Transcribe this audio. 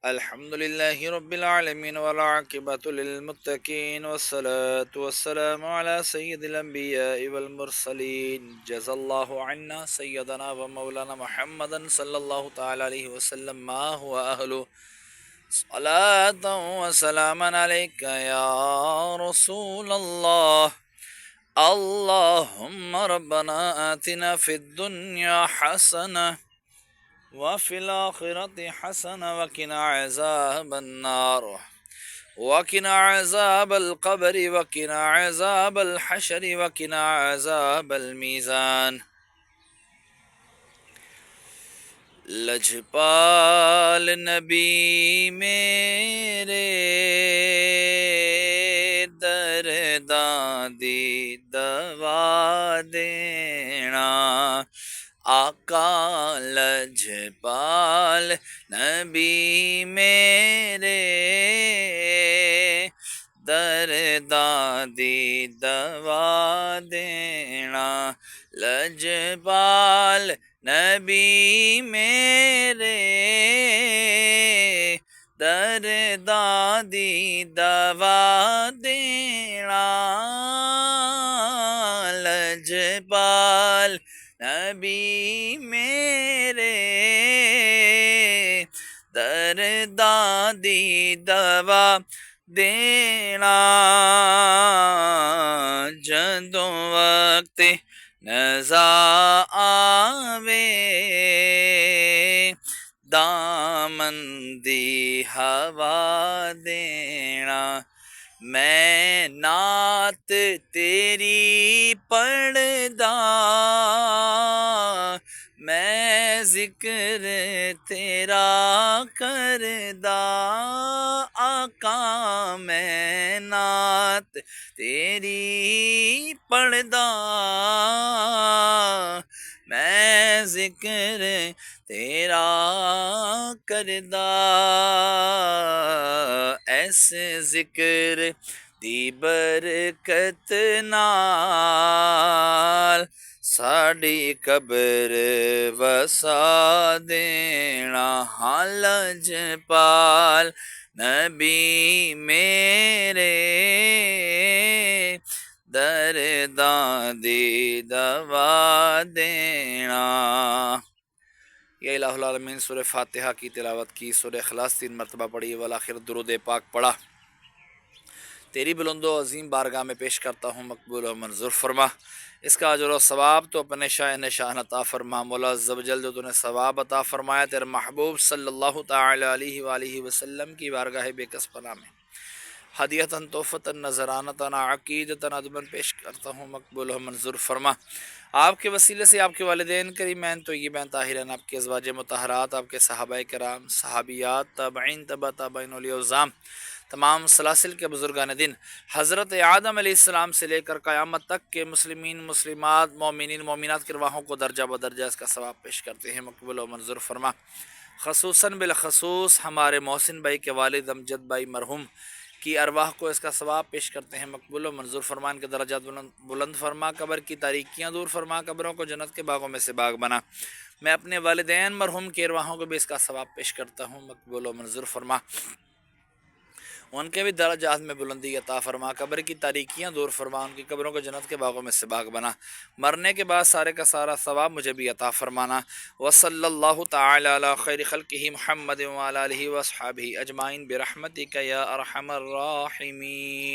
الحمد لله رب العالمين والعاقبة للمتقين والصلاة والسلام على سيد الأنبياء والمرسلين جزا الله عنا سيدنا ومولانا محمدا صلى الله تعالى عليه وسلم ما هو أهله صلاة وسلاما عليك يا رسول الله. اللهم ربنا آتنا في الدنيا حسنة وفي الآخرة حسنة وقنا عذاب النار وقنا عذاب القبر وقنا عذاب الحشر وقنا عذاب الميزان. لجپال نبی میرے درداں دی دوا دینا. آقا لجپال نبی میرے درداں دی دوا دینا. لجپال نبی میرے درداں دی دوا دینا. لجپال نبی میرے درداں دی دوا دینا. جدوں وقت نزا آوے دامن دی ہوا دینا. میں نعت تیری پڑھدا میں ذکر تیرا کردا. آقا میں نعت تیری پڑھدا میں ذکر تیرا کردا. ایسے ذکر دی برکت نال ساڈی قبر وسا دینا. ہاں لجپال نبی میرے درداں دی دوا دینا. یا الہ العالمین سورہ فاتحہ کی تلاوت کی، سورہ اخلاص 3 مرتبہ پڑھی، والآخر درود پاک پڑھا. تیری بلند و عظیم بارگاہ میں پیش کرتا ہوں، مقبول و منظور فرما. اس کا اجر و ثواب تو اپنے شاہ نشان عطا فرما. مولا عز و جل جو تو نے ثواب عطا فرمایا تیرے محبوب صلی اللہ تعالی علیہ وآلہ وسلم کی بارگاہ بے کس پناہ میں ہدیتاً تحفتاً نذرانتاً عقیدتاً ادباً پیش کرتا ہوں، مقبول و منظور فرما. آپ کے وسیلے سے آپ کے والدین کریمین طیبین طاہرین، آپ کے ازواج مطہرات، آپ کے صحابہ کرام، صحابیات، تابعین، تبع تابعین، اولیاء الظام، تمام سلاسل کے بزرگان دین، حضرت آدم علیہ السلام سے لے کر قیامت تک کے مسلمین، مسلمات، مومنین، مومنات کی ارواحوں کو درجہ بدرجہ اس کا ثواب پیش کرتے ہیں، مقبول و منظور فرما. خصوصاً بالخصوص ہمارے محسن بھائی کے والد امجد بھائی مرحوم کی ارواح کو اس کا ثواب پیش کرتے ہیں، مقبول و منظور فرما. ان کے درجات بلند فرما، قبر کی تاریکیاں دور فرما، قبروں کو جنت کے باغوں میں سے باغ بنا. میں اپنے والدین مرحوم کی ارواحوں کو بھی اس کا ثواب پیش کرتا ہوں، مقبول و منظور فرما. ان کے بھی درجات میں بلندی عطا فرما، قبر کی تاریکیاں دور فرما، ان کی قبروں کو جنت کے باغوں میں سے باغ بنا. مرنے کے بعد سارے کا سارا ثواب مجھے بھی عطا فرمانا. وصلی اللہ تعالی علی خیر خلقہ محمد وعلی آلہ واصحابہ اجمعین برحمتک یا ارحم الراحمین.